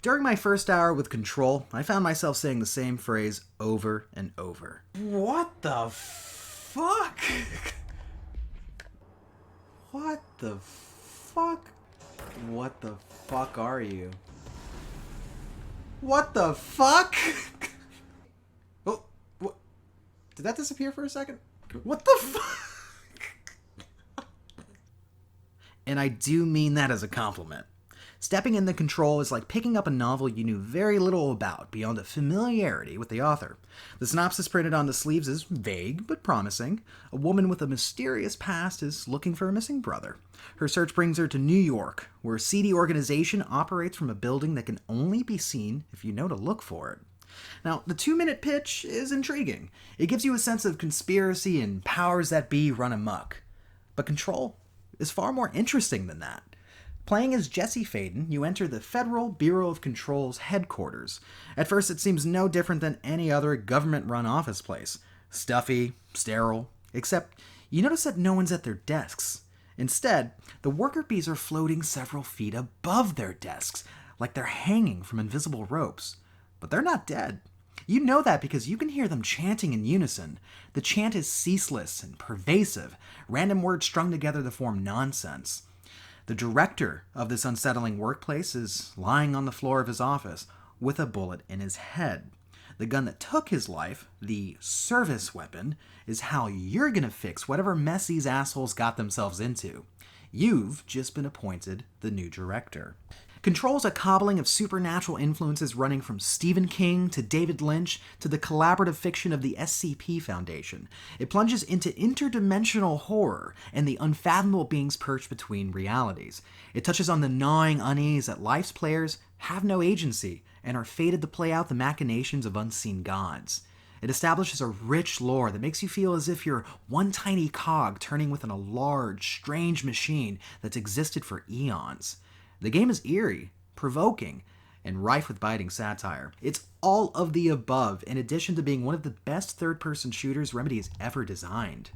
During my first hour with Control, I found myself saying the same phrase over and over. What the fuck? What the fuck? What the fuck are you? What the fuck? Oh, what? Did that disappear for a second? What the fuck? And I do mean that as a compliment. Stepping into Control is like picking up a novel you knew very little about beyond a familiarity with the author. The synopsis printed on the sleeves is vague but promising. A woman with a mysterious past is looking for a missing brother. Her search brings her to New York, where a seedy organization operates from a building that can only be seen if you know to look for it. Now, the 2-minute pitch is intriguing. It gives you a sense of conspiracy and powers that be run amok. But Control is far more interesting than that. Playing as Jesse Faden, you enter the Federal Bureau of Control's headquarters. At first, it seems no different than any other government-run office place. Stuffy, sterile, except you notice that no one's at their desks. Instead, the worker bees are floating several feet above their desks, like they're hanging from invisible ropes. But they're not dead. You know that because you can hear them chanting in unison. The chant is ceaseless and pervasive, random words strung together to form nonsense. The director of this unsettling workplace is lying on the floor of his office with a bullet in his head. The gun that took his life, the service weapon, is how you're going to fix whatever mess these assholes got themselves into. You've just been appointed the new director. Control's a cobbling of supernatural influences running from Stephen King to David Lynch to the collaborative fiction of the SCP Foundation. It plunges into interdimensional horror and the unfathomable beings perched between realities. It touches on the gnawing unease that life's players have no agency and are fated to play out the machinations of unseen gods. It establishes a rich lore that makes you feel as if you're one tiny cog turning within a large, strange machine that's existed for eons. The game is eerie, provoking, and rife with biting satire. It's all of the above, in addition to being one of the best third-person shooters Remedy has ever designed.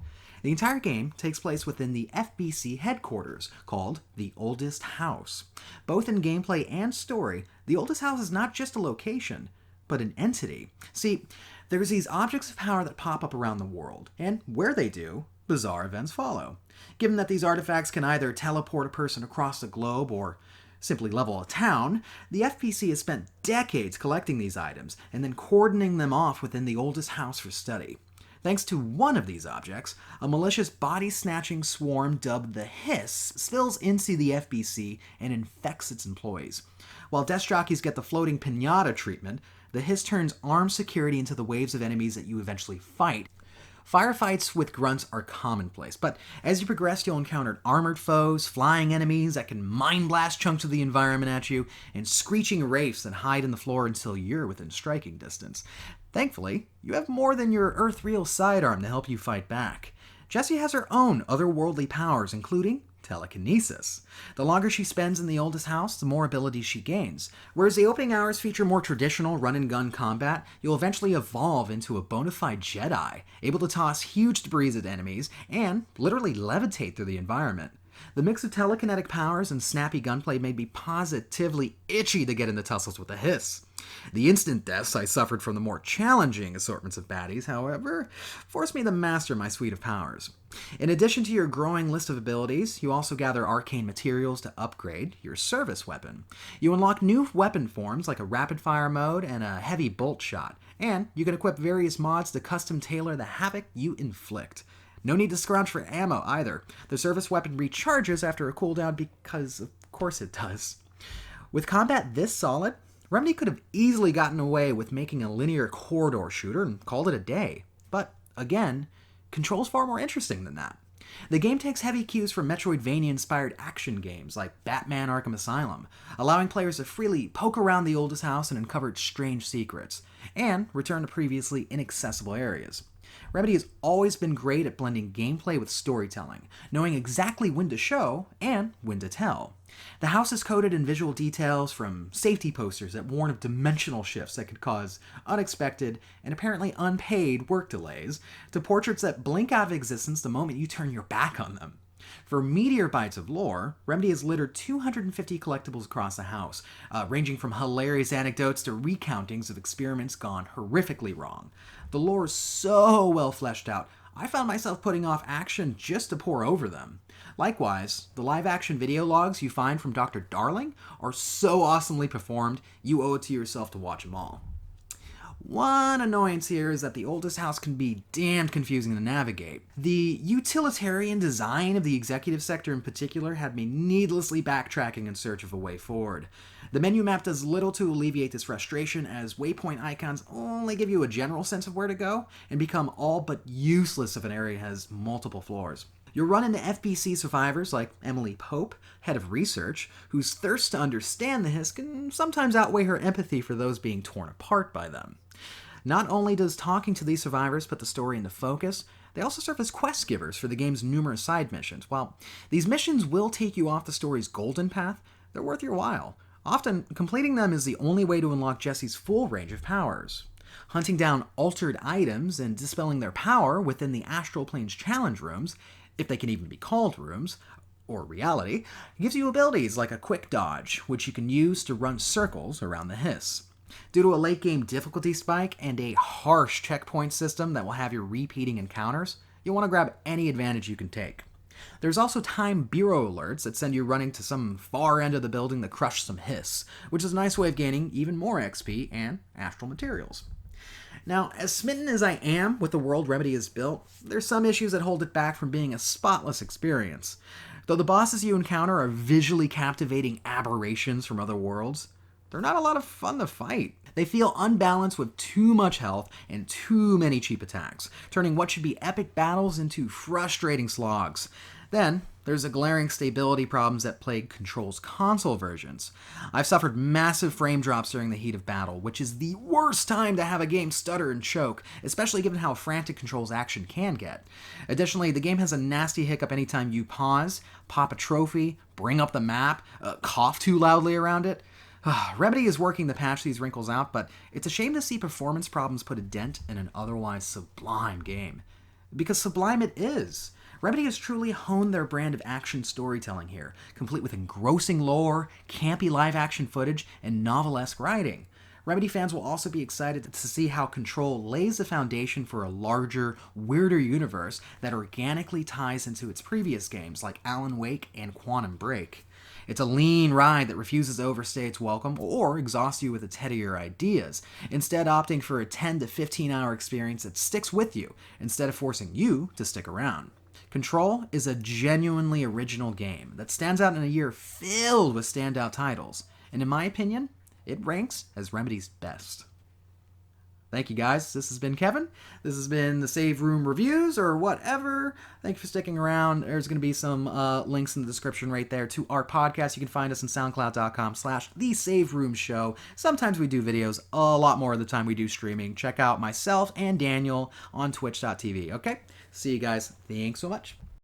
The entire game takes place within the FBC headquarters, called the Oldest House. Both in gameplay and story, the Oldest House is not just a location, but an entity. See, there's these objects of power that pop up around the world, and where they do, bizarre events follow. Given that these artifacts can either teleport a person across the globe or simply level a town, the FPC has spent decades collecting these items and then cordoning them off within the Oldest House for study. Thanks to one of these objects, a malicious body-snatching swarm dubbed the Hiss spills into the FBC and infects its employees. While desk jockeys get the floating piñata treatment, the Hiss turns armed security into the waves of enemies that you eventually fight. Firefights with grunts are commonplace, but as you progress, you'll encounter armored foes, flying enemies that can mind blast chunks of the environment at you, and screeching wraiths that hide in the floor until you're within striking distance. Thankfully, you have more than your earth-real sidearm to help you fight back. Jessie has her own otherworldly powers, including telekinesis. The longer she spends in the Oldest House, the more abilities she gains. Whereas the opening hours feature more traditional run-and-gun combat, you'll eventually evolve into a bona fide Jedi, able to toss huge debris at enemies and literally levitate through the environment. The mix of telekinetic powers and snappy gunplay made me positively itchy to get into tussles with the Hiss. The instant deaths I suffered from the more challenging assortments of baddies, however, forced me to master my suite of powers. In addition to your growing list of abilities, you also gather arcane materials to upgrade your service weapon. You unlock new weapon forms like a rapid-fire mode and a heavy bolt shot, and you can equip various mods to custom tailor the havoc you inflict. No need to scrounge for ammo either. The service weapon recharges after a cooldown because, of course it does. With combat this solid, Remedy could have easily gotten away with making a linear corridor shooter and called it a day. But, again, Control's far more interesting than that. The game takes heavy cues from Metroidvania-inspired action games like Batman Arkham Asylum, allowing players to freely poke around the Oldest House and uncover strange secrets, and return to previously inaccessible areas. Remedy has always been great at blending gameplay with storytelling, knowing exactly when to show and when to tell. The house is coated in visual details from safety posters that warn of dimensional shifts that could cause unexpected and apparently unpaid work delays, to portraits that blink out of existence the moment you turn your back on them. For meteor bytes of lore, Remedy has littered 250 collectibles across the house, ranging from hilarious anecdotes to recountings of experiments gone horrifically wrong. The lore is so well fleshed out, I found myself putting off action just to pore over them. Likewise, the live-action video logs you find from Dr. Darling are so awesomely performed, you owe it to yourself to watch them all. One annoyance here is that the oldest house can be damned confusing to navigate. The utilitarian design of the executive sector in particular had me needlessly backtracking in search of a way forward. The menu map does little to alleviate this frustration, as waypoint icons only give you a general sense of where to go and become all but useless if an area has multiple floors. You'll run into FBC survivors like Emily Pope, head of research, whose thirst to understand the Hiss can sometimes outweigh her empathy for those being torn apart by them. Not only does talking to these survivors put the story into focus, they also serve as quest givers for the game's numerous side missions. While these missions will take you off the story's golden path, they're worth your while. Often, completing them is the only way to unlock Jesse's full range of powers. Hunting down altered items and dispelling their power within the Astral Plane's challenge rooms, if they can even be called rooms, or reality, gives you abilities like a quick dodge, which you can use to run circles around the Hiss. Due to a late-game difficulty spike and a harsh checkpoint system that will have you repeating encounters, you'll want to grab any advantage you can take. There's also time bureau alerts that send you running to some far end of the building to crush some Hiss, which is a nice way of gaining even more XP and astral materials. Now, as smitten as I am with the world Remedy has built, there's some issues that hold it back from being a spotless experience. Though the bosses you encounter are visually captivating aberrations from other worlds, they're not a lot of fun to fight. They feel unbalanced with too much health and too many cheap attacks, turning what should be epic battles into frustrating slogs. Then, there's the glaring stability problems that plague Control's console versions. I've suffered massive frame drops during the heat of battle, which is the worst time to have a game stutter and choke, especially given how frantic Control's action can get. Additionally, the game has a nasty hiccup anytime you pause, pop a trophy, bring up the map, cough too loudly around it. Remedy is working to patch these wrinkles out, but it's a shame to see performance problems put a dent in an otherwise sublime game. Because sublime it is. Remedy has truly honed their brand of action storytelling here, complete with engrossing lore, campy live-action footage, and novelesque writing. Remedy fans will also be excited to see how Control lays the foundation for a larger, weirder universe that organically ties into its previous games like Alan Wake and Quantum Break. It's a lean ride that refuses to overstay its welcome or exhaust you with its headier ideas, instead opting for a 10 to 15 hour experience that sticks with you instead of forcing you to stick around. Control is a genuinely original game that stands out in a year filled with standout titles, and in my opinion, it ranks as Remedy's best. Thank you guys. This has been Kevin. This has been the Save Room Reviews or whatever. Thank you for sticking around. There's going to be some links in the description right there to our podcast. You can find us on soundcloud.com/The Save Room Show. Sometimes we do videos. A lot more of the time we do streaming. Check out myself and Daniel on twitch.tv. Okay? See you guys. Thanks so much.